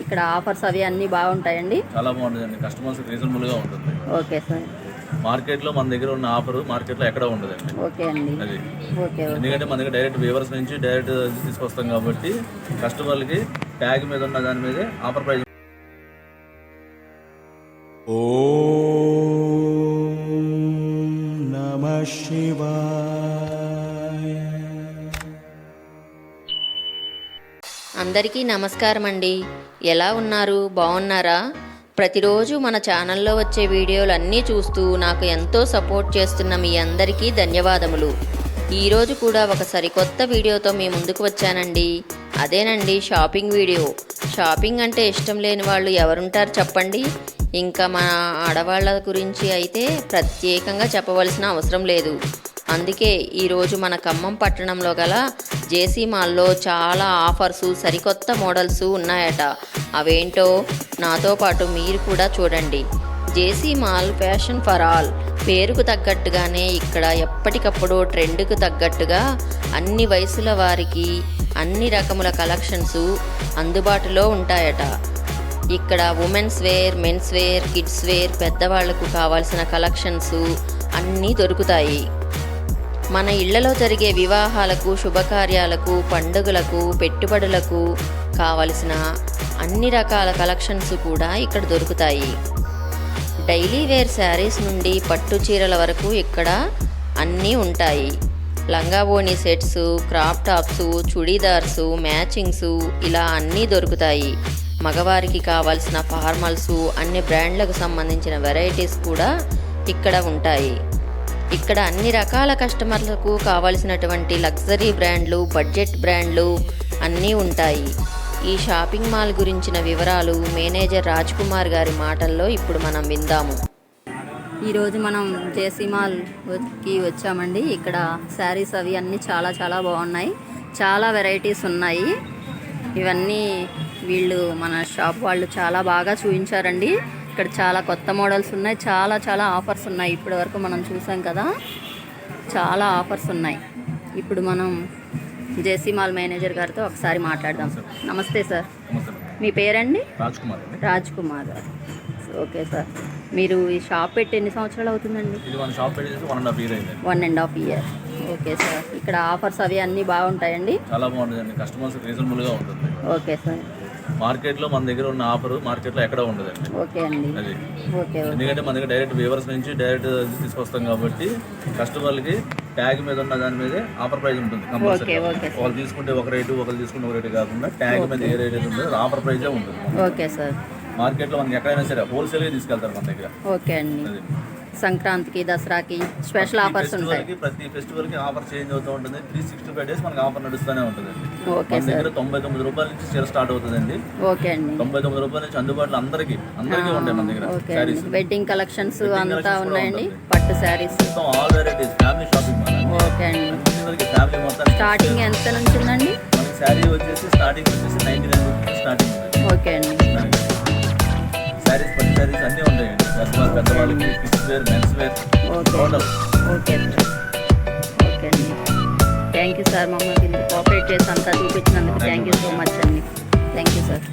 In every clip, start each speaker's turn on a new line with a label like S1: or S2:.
S1: ఇక్కడ ఆఫర్స్ అవి అన్నీ బాగుంటాయండి.
S2: చాలా బాగుంటుందండి. కస్టమర్స్ రీజనబుల్గా ఉంటుంది.
S1: Okay sir.
S2: మార్కెట్లో మన దగ్గర ఉన్న ఆఫర్ మార్కెట్లో ఎక్కడ ఉండదండి.
S1: ఓకే అండి.
S2: అది
S1: ఓకే.
S2: ఎందుకంటే మన దగ్గర డైరెక్ట్ వీవర్స్ నుంచి డైరెక్ట్ తీసుకొస్తాం కాబట్టి కస్టమర్లకి ట్యాగ్ మీద ఉన్న దాని మీదే ఆఫర్ ప్రైస్.
S3: ఓం నమః శివాయ.
S4: అందరికీ నమస్కారం అండి. ఎలా ఉన్నారు? బాగున్నారా? ప్రతిరోజు మన ఛానల్లో వచ్చే వీడియోలన్నీ చూస్తూ నాకు ఎంతో సపోర్ట్ చేస్తున్న మీ అందరికీ ధన్యవాదములు. ఈరోజు కూడా ఒక సరికొత్త వీడియోతో మీ ముందుకు వచ్చానండి. అదేనండి షాపింగ్ వీడియో. షాపింగ్ అంటే ఇష్టం లేని వాళ్ళు ఎవరుంటారు చెప్పండి. ఇంకా మన ఆడవాళ్ళ గురించి అయితే ప్రత్యేకంగా చెప్పవలసిన అవసరం లేదు. అందుకే ఈరోజు మన ఖమ్మం పట్టణంలో గల జేసీ మాల్లో చాలా ఆఫర్సు, సరికొత్త మోడల్స్ ఉన్నాయట. అవేంటో నాతో పాటు మీరు కూడా చూడండి. జేసీ మాల్ ఫ్యాషన్ ఫర్ ఆల్ పేరుకు తగ్గట్టుగానే ఇక్కడ ఎప్పటికప్పుడు ట్రెండ్కు తగ్గట్టుగా అన్ని వయసుల వారికి అన్ని రకముల కలెక్షన్స్ అందుబాటులో ఉంటాయట. ఇక్కడ women's wear, men's wear, kids wear, పెద్దవాళ్లకు కావాల్సిన కలెక్షన్స్ అన్నీ దొరుకుతాయి. మన ఇళ్లలో జరిగే వివాహాలకు, శుభకార్యాలకు, పండుగలకు, పెట్టుబడులకు కావలసిన అన్ని రకాల కలెక్షన్స్ కూడా ఇక్కడ దొరుకుతాయి. డైలీ వేర్ శారీస్ నుండి పట్టు చీరల వరకు ఇక్కడ అన్నీ ఉంటాయి. లంగావోణి sets, crop tops, churidars, matchings ఇలా అన్నీ దొరుకుతాయి. మగవారికి కావాల్సిన ఫార్మల్స్, అన్ని బ్రాండ్లకు సంబంధించిన వెరైటీస్ కూడా ఇక్కడ ఉంటాయి. ఇక్కడ అన్ని రకాల కస్టమర్లకు కావలసినటువంటి లగ్జరీ బ్రాండ్లు, బడ్జెట్ బ్రాండ్లు అన్నీ ఉంటాయి. ఈ షాపింగ్ మాల్ గురించిన వివరాలు మేనేజర్ రాజ్ కుమార్ గారి మాటల్లో ఇప్పుడు మనం విందాము.
S1: ఈరోజు మనం జేసీ మాల్కి వచ్చామండి. ఇక్కడ శారీస్ అవి అన్నీ చాలా చాలా బాగున్నాయి. చాలా వెరైటీస్ ఉన్నాయి. ఇవన్నీ వీళ్ళు మన షాప్ వాళ్ళు చాలా బాగా చూపించారండి. ఇక్కడ చాలా కొత్త మోడల్స్ ఉన్నాయి. చాలా చాలా ఆఫర్స్ ఉన్నాయి. ఇప్పటి వరకు మనం చూసాం కదా, చాలా ఆఫర్స్ ఉన్నాయి. ఇప్పుడు మనం జేసీ మాల్ మేనేజర్ గారితో ఒకసారి మాట్లాడదాం. నమస్తే సార్, మీ పేరండి? రాజ్ కుమార్ గారు. ఓకే సార్, మీరు ఈ షాప్ పెట్టి ఎన్ని సంవత్సరాలు అవుతుందండి? 1.5 ఇయర్. ఓకే సార్, ఇక్కడ ఆఫర్స్ అవి అన్నీ బాగుంటాయండి.
S2: చాలా బాగుంటుందండి. కస్టమర్స్ రీజనబుల్గా ఉంటుంది.
S1: Okay sir.
S2: మార్కెట్లో మన దగ్గర ఉన్న ఆఫర్ మార్కెట్లో ఎక్కడ ఉండదండి.
S1: ఓకే అండి.
S2: అది
S1: ఓకే.
S2: ఎందుకంటే మన దగ్గర డైరెక్ట్ వీవర్స్ నుంచి డైరెక్ట్ తీసుకొస్తాం కాబట్టి కస్టమర్లకి ట్యాగ్ మీద ఉన్న దాని మీదే ఆఫర్ ప్రైస్ ఉంటుంది. వాళ్ళు తీసుకుంటే ఒక రేటు, ఒకరు తీసుకుంటే ఒక రేటు కాకుండా ట్యాగ్ మీద ఏ రేట్ ఉంటుందో ఆఫర్ ప్రైజే ఉంటుంది.
S1: Okay sir.
S2: మార్కెట్లో మనకి ఎక్కడైనా సరే హోల్సేల్గా తీసుకెళ్తారు మన దగ్గర.
S1: ఓకే అండి. సంక్రాంతికి, దసరాకి స్పెషల్ ఆఫర్స్ ఉంటాయి.
S2: ప్రతి ఫెస్టివల్కి ఆఫర్ చేంజ్ అవుతూ ఉంటుంది. 365 డేస్ మనకి ఆఫర్ నడుస్తూనే ఉంటుందండి.
S1: ఓకే
S2: మన దగ్గర 99 రూపాయల నుంచి చీర స్టార్ట్ అవుతుందండి.
S1: ఓకే అండి.
S2: 99 రూపాయల నుంచి అందుబాటులో అందరికీ ఉంటాయి మన దగ్గర.
S1: శారీస్, వెడ్డింగ్ కలెక్షన్స్ అంతా ఉన్నాయండి. పట్టు saris,
S2: all varieties, family shopping mall.
S1: Okay అండి.
S2: ఫ్యామిలీ మొత్తం
S1: స్టార్టింగ్ ఎంత నుంచి ఉందండి?
S2: మనకి శారీ వచ్చేసి స్టార్టింగ్ వచ్చేసి 99 రూపీస్ స్టార్టింగ్ ఉంది.
S1: ఓకే అండి.
S2: శారీస్, పట్టు శారీస్ అన్నీ ఉంటాయండి. పెద్దవాళ్ళకి kids wear, men's wear total.
S1: Okay sir. Okay అండి. థ్యాంక్ యూ సార్, మమ్మల్ని కోఆపరేట్ చేసి అంతా చూపించినందుకు థ్యాంక్ యూ సో మచ్ అండి. Thank you sir.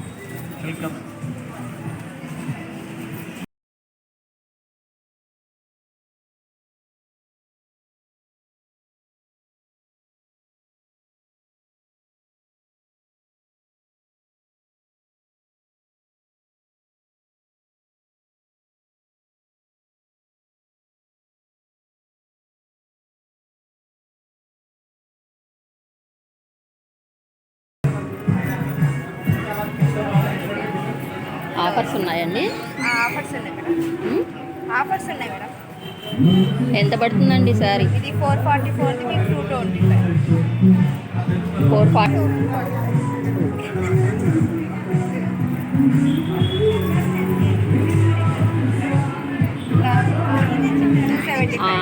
S1: ఆఫర్స్ ఉన్నాయండి.
S5: ఆఫర్స్ ఉన్నాయి మేడం. ఆఫర్స్ ఉన్నాయి మేడం.
S1: ఎంత పడుతుందండి సారీ?
S5: ఇది 444 మీకు 225.
S1: 440.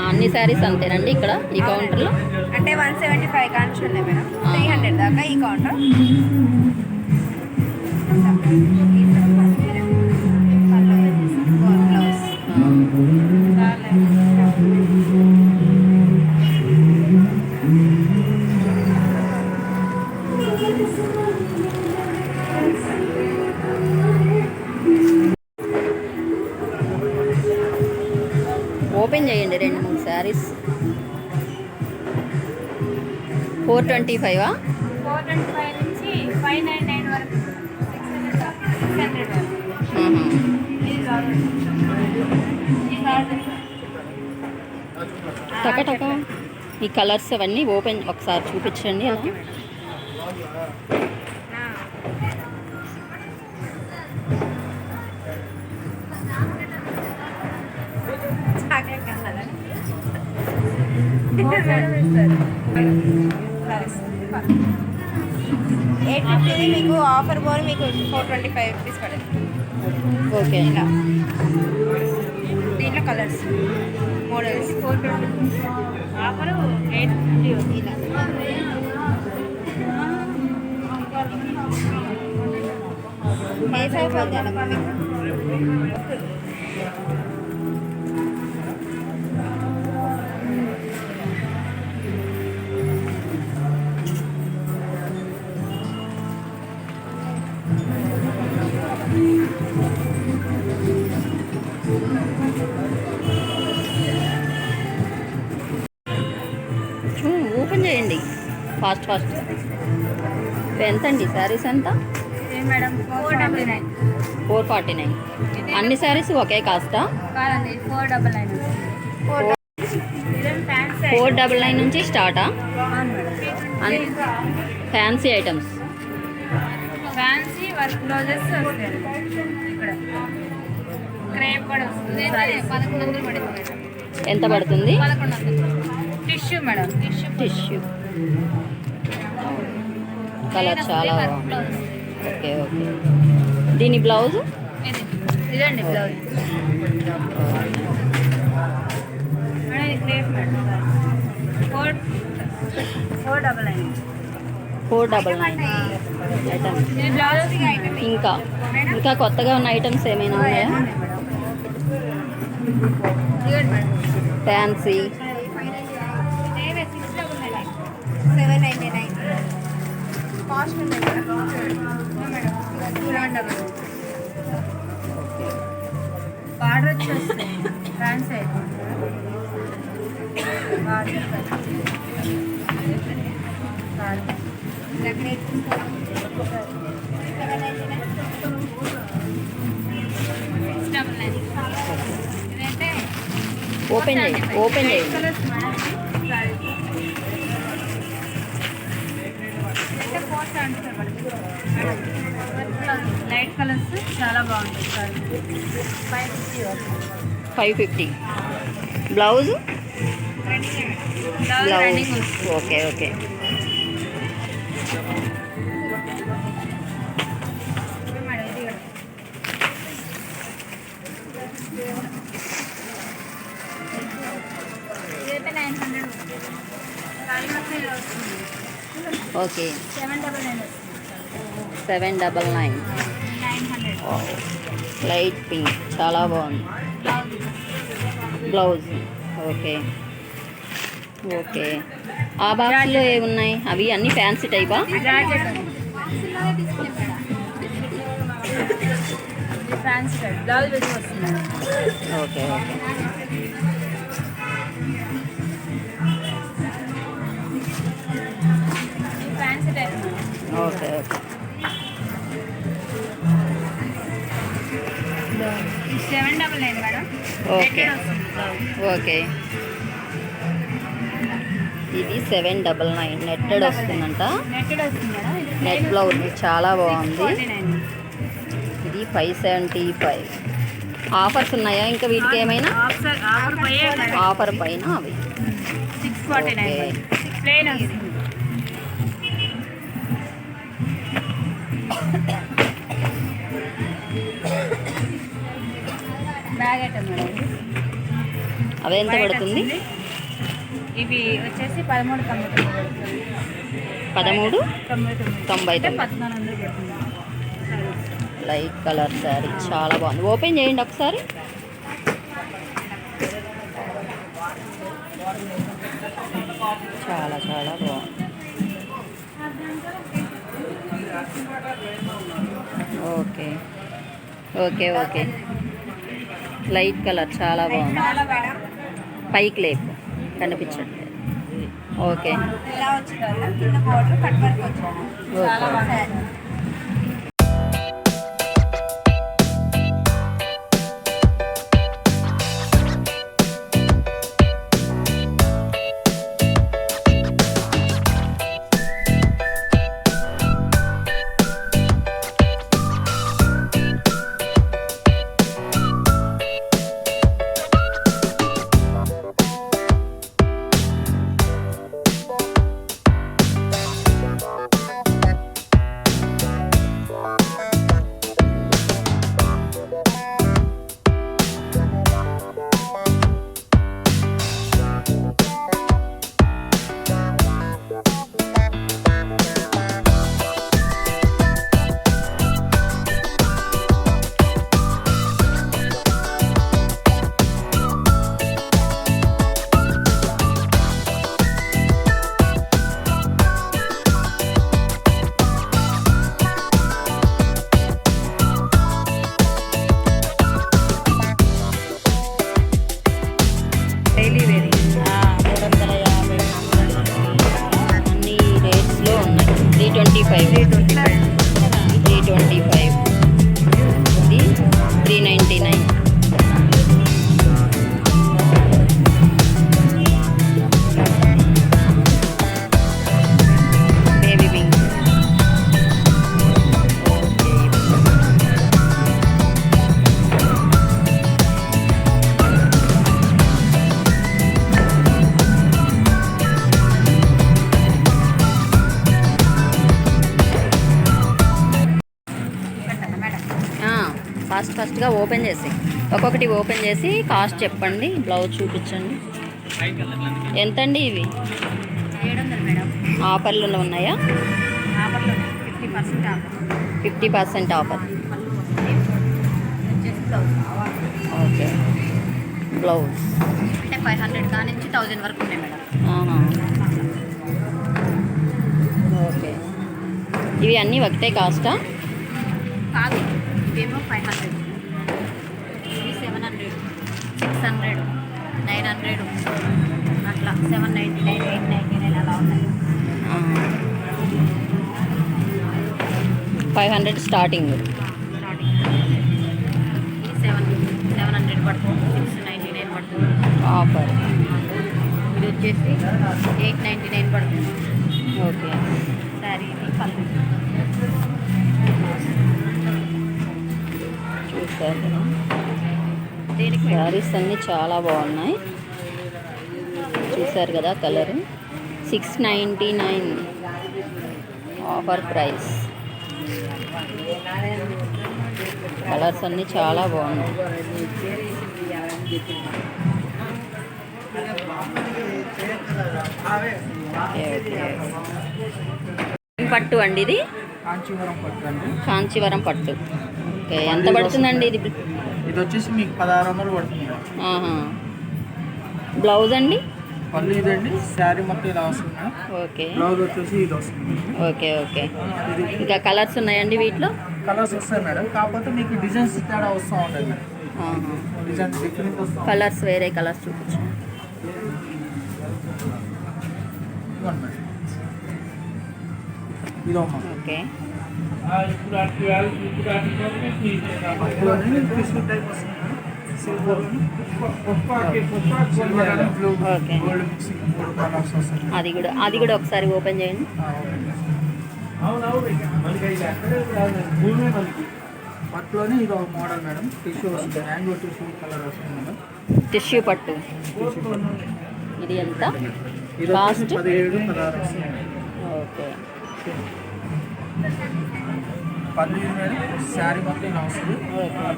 S1: అన్ని శారీస్ అంతేనండి ఇక్కడ ఈ కౌంటర్లో?
S5: అంటే 175 కాన్స్ ఉన్నాయి మేడం. 300 దాకా ఈ కౌంటర్.
S1: ఓపెన్ చేయండి 2-3 శారీస్. 425
S5: 425 నుంచి 599 వరకు 600 వరకు. ఇది కాదు. ఇది కాదు.
S1: టక ఈ కలర్స్ అవన్నీ ఓపెన్ ఒకసారి చూపించండి అలా.
S5: Chocolate colour. 850 మీకు ఆఫర్ పోని మీకు 425 రూపీస్ పడుతుంది.
S1: ఓకే
S5: ఇలా దీంట్లో కలర్స్ మోడల్స్ 420 ఆఫర్ 850 ఇలా ఏ సైజ్ వద్దాలమ్మా మీకు?
S1: ఓపెన్ చేయండి ఫాస్ట్. ఎంత అండి శారీస్ ఎంత?
S5: మేడం 499
S1: 449. అన్ని శారీస్ ఒకే కాస్టా?
S5: కాదండి 499
S1: 499 నుంచి స్టార్టా?
S5: Madam
S1: fancy items.
S5: Fancy work blouses వస్తాయి ఇక్కడ. క్రేప్ కూడా వస్తుంది. 1100 పడుతుంది మేడం.
S1: ఎంత పడుతుంది?
S5: 1100. టిష్యూ మేడం
S1: టిష్యూ కలర్ చాలా బాగుంది. ఓకే. దీని బ్లౌజ్
S5: ఇదండి బ్లౌజ్ మేడం. ఇది క్రేప్ మేడం. 499
S1: ఐటమ్స్.
S5: ఇది బ్లౌజ్ ఐటమ్.
S1: ఇంకా కొత్తగా ఉన్న ఐటమ్స్ ఏమైనా ఉన్నాయా? ఫ్యాన్సీ
S5: 799 కాస్ట్ ఉంది మేడం. 200 బార్డర్ వచ్చేస్తుంది. ఫ్యాన్సీ ఐటమ్
S1: ఓపెన్ చేయండి.
S5: లైట్ కలర్స్ చాలా బాగుంటాయి.
S1: 550. Blouse
S5: running
S1: okay.
S5: ఇదైతే 900
S1: ఓకే.
S5: 799
S1: 799.
S5: 900
S1: లైట్ పింక్ చాలా బాగుంది. Blouse okay. ఆ బాక్స్లో ఏమున్నాయి? అవి అన్ని ఫ్యాన్సీ టైపా?
S5: ఫ్యాన్సీ టైప్ బ్లౌజ్ వస్తుంది.
S1: Okay.
S5: Fancy type
S1: okay.
S5: 799 madam.
S1: Okay. ఇది 799 నెట్టెడ్ వస్తుందంట.
S5: నెట్టెడ్ వస్తుంది మేడం.
S1: నెట్ బ్లౌజ్ చాలా బాగుంది.
S5: 649
S1: ఇది 575. ఆఫర్స్ ఉన్నాయా ఇంకా వీటికి ఏమైనా? ఆఫర్ పైన అవి
S5: 649 ప్లేన్ వస్తుంది. Bag item madam.
S1: అవి ఎంత పడుతుంది?
S5: ఇవి వచ్చేసి 1399 పడుతుంది.
S1: 1399.
S5: 1400 పడుతుంది.
S1: లైట్ కలర్ శారీ చాలా బాగుంది. ఓపెన్ చేయండి ఒకసారి. చాలా బాగుంది. ఓకే. లైట్ కలర్ చాలా బాగుంది. పైకి లేపు కనిపించట్లేదు. ఓకే
S5: ఇలా వచ్చింది మేడం, కింద బోర్డర్ కట్ వర్క్ వచ్చింది. చాలా బాగుంది. డైలీ వేర్
S1: 350 అన్ని రేట్స్లో ఉన్నాయి. 325 325 ఇది 399. Baby pink. ఫాస్ట్గా ఓపెన్ చేసి ఒక్కొక్కటి ఓపెన్ చేసి కాస్ట్ చెప్పండి. బ్లౌజ్ చూపించండి. ఎంతండి ఇవి?
S5: 700 మేడం.
S1: ఆఫర్లు ఉన్నాయా?
S5: ఆఫర్లో 50% ఆఫర్.
S1: 50% ఆఫర్.
S5: వచ్చేసి బ్లౌజ్.
S1: ఓకే బ్లౌజ్
S5: అంటే 500 కానించి 1000 వరకు ఉన్నాయి మేడం.
S1: ఓకే ఇవి అన్నీ ఒకటే కాస్టా?
S5: కాదు, ఇవేమో 500, ఇవి 700, 600, 900 అట్లా 799, 899 అలా ఉన్నాయి.
S1: 500 స్టార్టింగ్.
S5: స్టార్టింగ్ ఇది 700 పడుతుంది, 699 పడుతుంది.
S1: ఆఫర్.
S5: ఇది వచ్చేసి 899 పడుతుంది.
S1: ఓకే
S5: సారీ ఇది పళ్ళు.
S1: చూసారు కదా,
S5: దేనికి
S1: శారీస్ అన్నీ చాలా బాగున్నాయి. చూసారు కదా కలర్ 699 ఆఫర్ ప్రైస్. కలర్స్ అన్నీ చాలా బాగున్నాయి. పట్టు అండి ఇది?
S6: కాంచీవరం పట్టు అండి.
S1: కాంచీవరం పట్టు. ఓకే ఎంత పడుతుందండి ఇది?
S6: ఇది వచ్చేసి మీకు 1600 పడుతుంది.
S1: బ్లౌజ్ అండి?
S6: పళ్ళు ఇదండి, శారీ మొత్తం ఇలా వస్తుంది మేడం.
S1: ఓకే
S6: బ్లౌజ్ వచ్చేసి ఇది వస్తుంది.
S1: ఓకే ఓకే ఇంకా కలర్స్ ఉన్నాయండి వీటిలో?
S6: కలర్స్ వస్తాయి మేడం, కాకపోతే మీకు డిజైన్స్ తేడా వస్తూ ఉంటుంది మేడం. డిజైన్ డిఫరెంట్ వస్తాయి.
S1: కలర్స్ వేరే కలర్స్ చూపించు.
S6: ఇదిగోండి మేడం, ఇదో అమ్మా.
S1: ఓకే
S6: పట్టులోనే టిష్యూ టైప్ వస్తుంది madam. Silver blue
S1: okay.
S6: Gold mixing 3 colours వస్తాయి.
S1: అది కూడా ఒకసారి ఓపెన్ చేయండి.
S6: పట్టులోనే ఇది ఒక మోడల్ మేడం. టిష్యూ వస్తుంది, మ్యాంగో టిష్యూ కలర్ వస్తుంది మేడం.
S1: టిష్యూ పట్టు. ఇది ఎంత
S6: ఇది
S1: కాస్ట్?
S6: 17-16 వస్తుంది.
S1: ఓకే
S6: పళ్ళు ఇది మేడం, శారీ మొత్తం ఇలా వస్తుంది.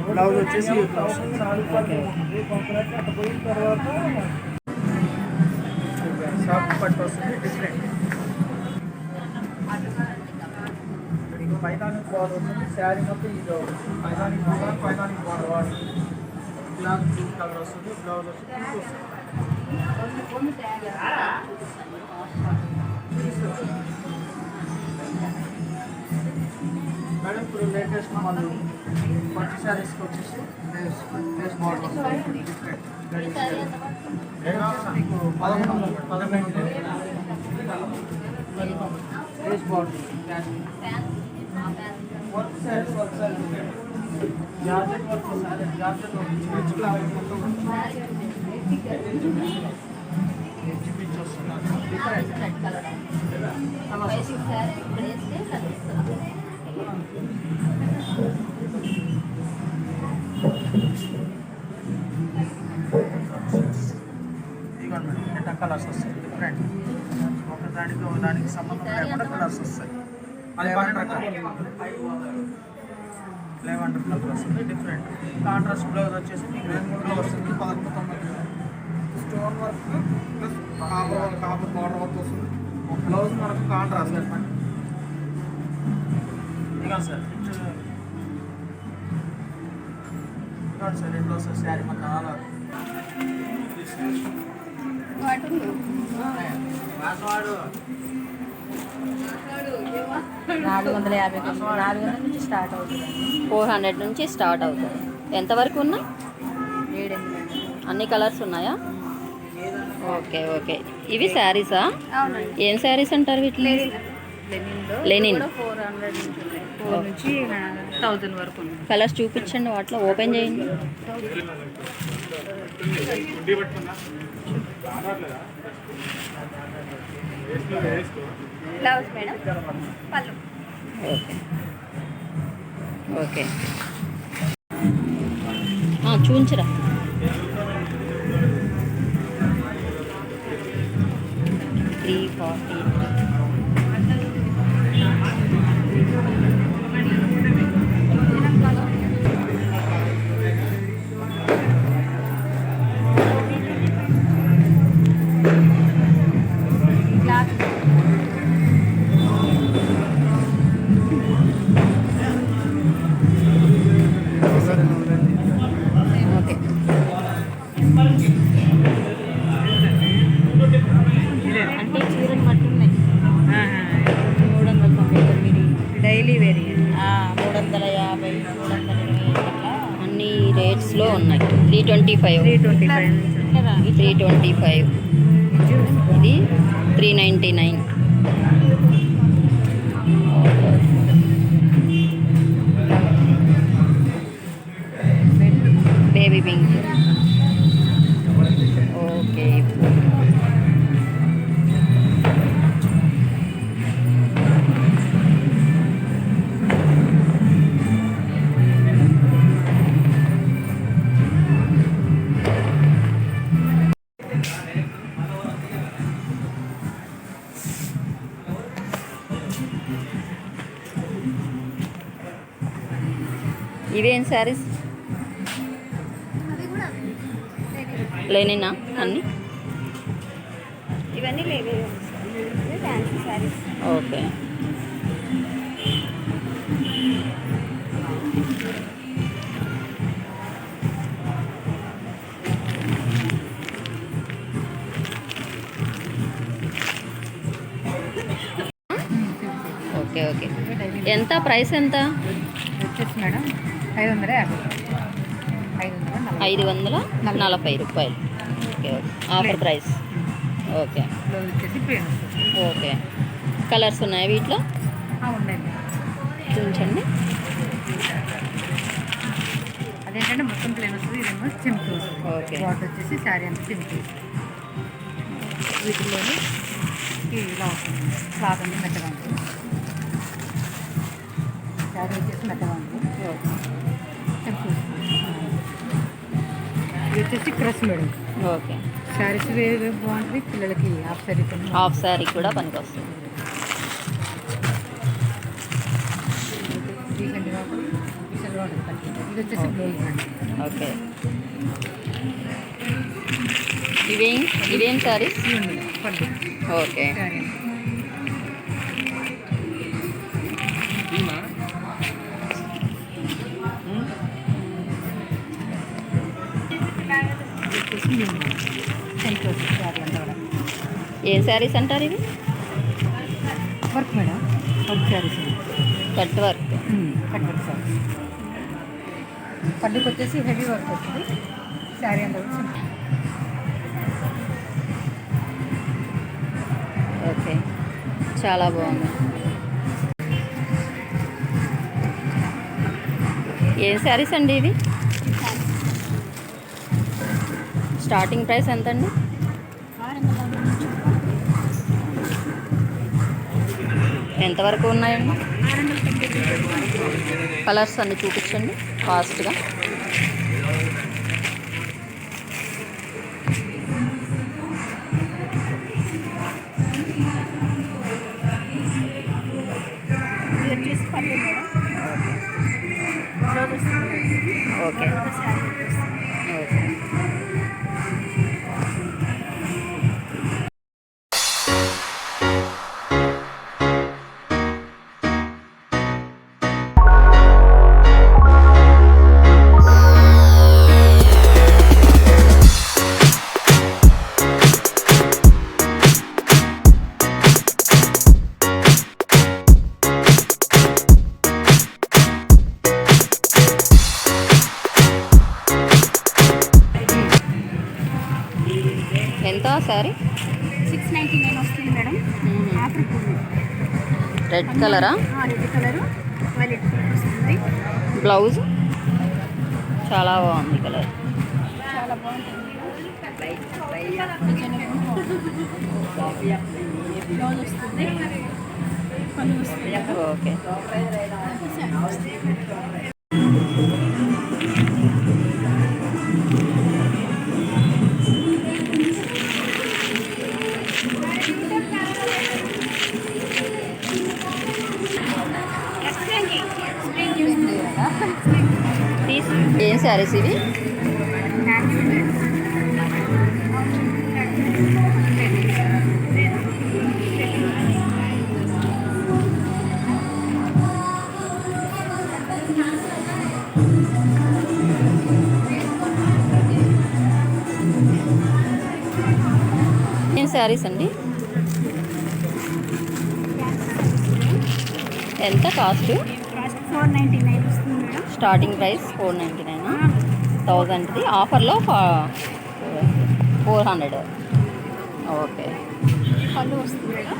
S6: బ్లౌజ్ వచ్చేసి ఇట్లా వస్తుంది. షాప్ పట్టు వస్తుంది డిఫరెంట్. మీకు పైతానిక్ బార్డర్ వస్తుంది, శారీ మొత్తం ఇది పైతానిక్ బార్డర్ వస్తుంది. బ్లాక్ బ్లూ కలర్ వస్తుంది. బ్లౌజ్ వచ్చి పింక్ వస్తుంది. మేడం ఇప్పుడు లేటెస్ట్ మళ్ళీ పట్టు శారీస్కి వచ్చేసి లేస్ బార్డర్ వస్తుంది డిఫరెంట్ మీకు 1100 lace border work saris georgette work sari georgette work rich flower మొత్తం ఎడ్జ్ పిచ్ వస్తున్నారు డిఫరెంట్ కలర్ ఇదిగోండి మేడం ఎంత కలర్స్ వస్తాయి డిఫరెంట్ ఒకదానికి సంబంధం లేకుండా కలర్స్ వస్తాయి అది 1100 కలర్ వస్తుంది డిఫరెంట్ కాంట్రాస్ట్ బ్లౌజ్ వచ్చేసి మీకు బ్లౌజ్ వస్తుంది 1190 stone work plus copper border work వస్తుంది బ్లౌజ్ మనకు కాంట్రాస్ట్ అనమాట ఇదిగోండి సార్ ఇదిగోండి సార్ రెండు వస్తుంది శారీ మన చాలా
S5: 450 నుంచి స్టార్ట్ అవుతుంది.
S1: 400 నుంచి స్టార్ట్ అవుతుంది. ఎంతవరకు ఉన్నాయి?
S5: 7-8
S1: అన్ని కలర్స్ ఉన్నాయా? Okay okay. ఇవి శారీసా?
S5: అవునండి.
S1: ఏం శారీస్ అంటారు వీటిని? లెనిన్.
S5: 400 నుంచి ఉన్నాయి. 4 నుంచి 1000 వరకు ఉంది.
S1: కలర్స్ చూపించండి, వాటిలో ఓపెన్ చేయండి.
S5: బ్లౌజ్ మేడం పళ్ళు.
S1: ఓకే ఓకే చూపించరా. $340. ఓకే. అంటే చీరలు బట్టి ఉన్నాయి. 399,
S5: డైలీ వేర్
S1: 350, 320 అన్ని రేట్స్లో ఉన్నాయి. 325, 325, ఇది 399. Baby pink. ఓకే. ఇవేం శారీస్? లేనినా అన్ని?
S5: ఇవన్నీ లేవే fancy saris.
S1: Okay. Okay okay. ఎంత ప్రైస్ ఎంత?
S5: వచ్చేసి మేడం 550.
S1: 540 రూపాయలు. Okay okay. Offer price. Okay
S5: blouse వచ్చేసి ప్లేన్ వస్తుంది.
S1: ఓకే. కలర్స్ ఉన్నాయా వీటిలో?
S5: ఉండండి.
S1: చూపించండి.
S5: అదేంటంటే మొత్తం ప్లేన్ వస్తుంది. ఇదేమో సింపుల్ వస్తుంది.
S1: ఓకే.
S5: బార్డర్ వచ్చేసి శారీ అంతా సింపుల్. వీటిలోని ఇలా వస్తుంది. క్లాత్ అంతా మెత్తగా ఉంటుంది. శారీ వచ్చేసి మెత్తగా ఉంటుంది. సింపుల్. ఇది వచ్చేసి క్రష్ మేడం.
S1: ఓకే.
S5: శారీస్ వేరే బాగుంటుంది. పిల్లలకి హాఫ్ శారీ
S1: హాఫ్ శారీ కూడా పనికి వస్తుంది.
S5: రీసెంట్గా ఉంటుంది. ఇది వచ్చేసి బ్లౌజ్ మేడం.
S1: ఓకే. ఇవేం శారీస్?
S5: పట్టు
S1: ఓకే.
S5: శారీ
S1: ఏ శారీస్ అంటారు ఇవి?
S5: Work madam. Work saris.
S1: Cut work.
S5: Cut work saris.
S7: పళ్ళుకి వచ్చేసి హెవీ వర్క్ వస్తుంది. శారీ అంతా కూడా సింపుల్.
S1: ఓకే, చాలా బాగుంది. ఏం శారీస్ అండి ఇవి? స్టార్టింగ్ ప్రైస్ ఎంత అండి? ఎంతవరకు ఉన్నాయండి? కలర్స్ అన్నీ చూపించండి ఫాస్ట్గా.
S5: ఇది వచ్చేసి పళ్ళు మేడం. బ్లౌజ్ వస్తుంది.
S1: ఓకే
S5: శారీ వచ్చేస్తుంది.
S1: ఓకే. ఎంత శారీ?
S5: 699 వస్తుంది మేడం. ఆఫర్ పూలు.
S1: రెడ్ కలరా?
S5: రెడ్ కలర్ వైలెట్ కలర్ వస్తుంది.
S1: బ్లౌజ్ చాలా బాగుంది కలర్.
S5: చాలా బాగుంటుంది. బ్లౌజ్ వస్తుంది. పళ్ళు వస్తుంది.
S1: ఓకే.
S5: శారీ వస్తుంది.
S1: ఏం శారీస్ ఇవి? ఏం శారీస్ అండి? ఎంత కాస్ట్?
S5: కాస్ట్ 499 వస్తుంది మేడం.
S1: Starting price 499. 1000ది ఆఫర్లో 400. ఓకే.
S5: పళ్ళు వస్తుంది మేడం.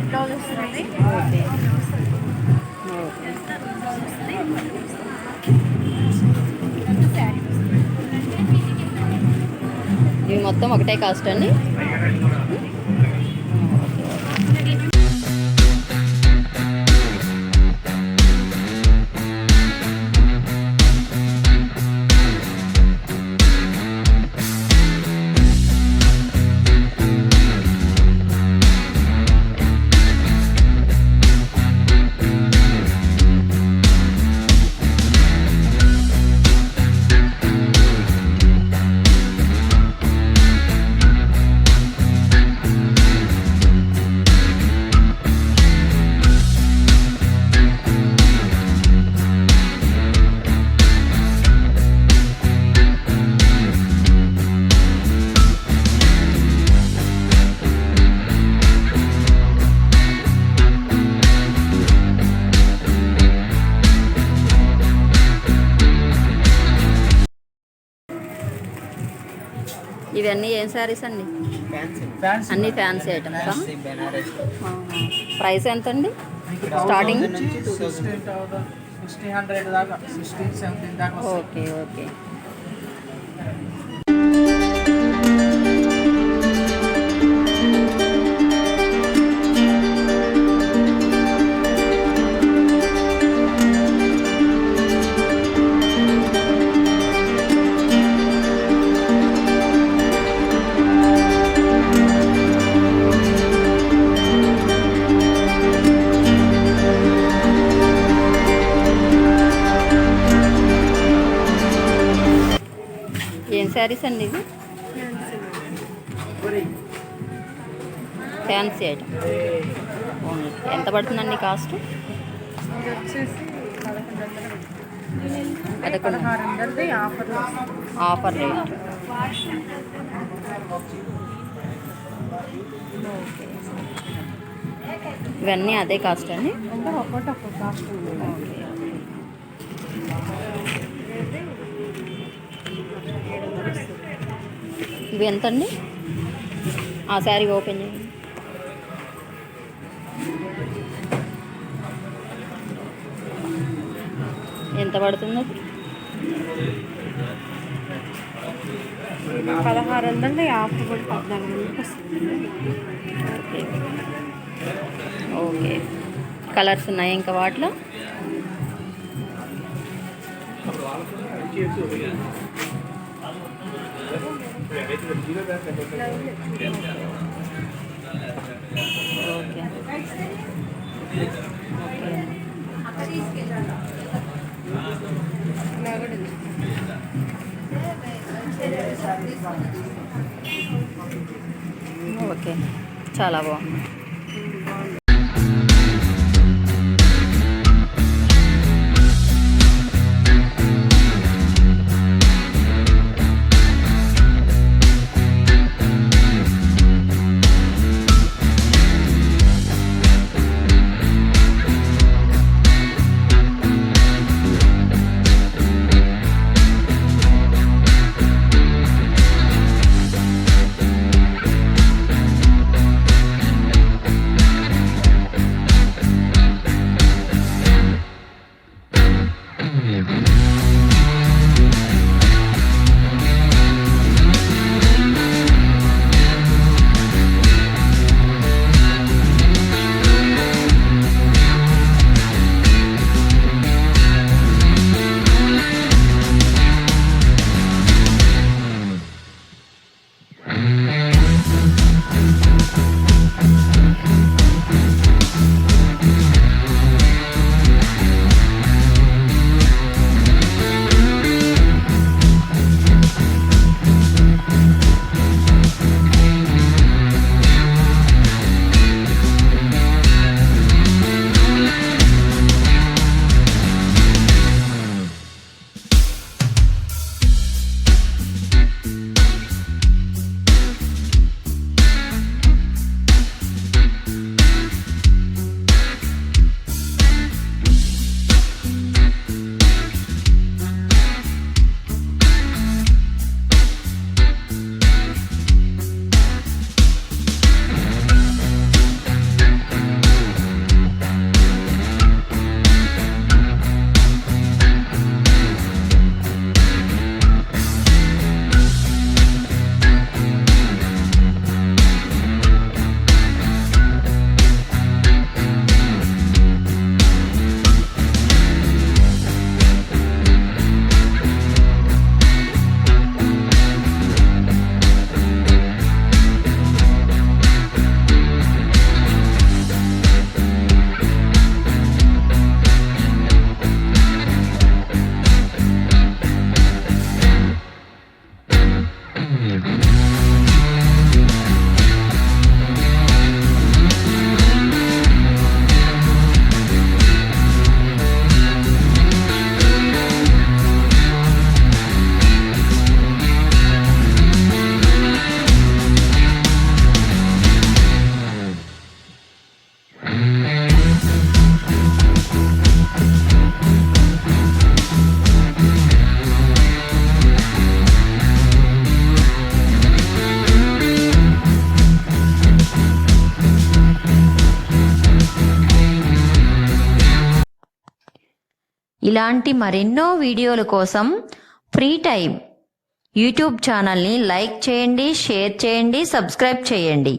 S5: బ్లౌజ్ వస్తుంది.
S1: ఓకే.
S5: బ్లౌజ్ వస్తుంది. పళ్ళు వస్తుంది. శారీ వస్తుంది.
S1: ఇవి మొత్తం ఒకటే కాస్ట్ అండి? ఇవన్నీ ఏం శారీస్ అండి? అన్నీ ఫ్యాన్సీ ఐటమ్సా? ప్రైస్ ఎంత అండి స్టార్టింగ్?
S6: 1600 దాకా 1617 దాకా.
S1: Okay okay. ఏం శారీస్ అండి ఇవి? Fancy item. ఎంత పడుతుందండి కాస్ట్?
S7: ఇది వచ్చేసి 1100.
S1: 1600
S7: ఆఫర్లో
S1: ఆఫర్ రేట్. ఇవన్నీ అదే కాస్ట్ అండి?
S7: ఒక్కొక్కటి ఒక్కొక్క కాస్ట్ ఉంది.
S1: ఓకే. ఇవి ఎంతండి? ఆ శారీ ఓపెన్ చేయండి. ఎంత పడుతుంది అది?
S5: 1600 ఆఫర్ కూడా 1400 వస్తుంది.
S1: Okay okay. కలర్స్ ఉన్నాయి ఇంకా వాటిలో? ఓకే ఓకే, చాలా బాగుంది.
S4: ఇలాంటి మరెన్నో వీడియోల కోసం ఫ్రీ టైం యూట్యూబ్ ఛానల్ని లైక్ చేయండి, షేర్ చేయండి, సబ్స్క్రైబ్ చేయండి.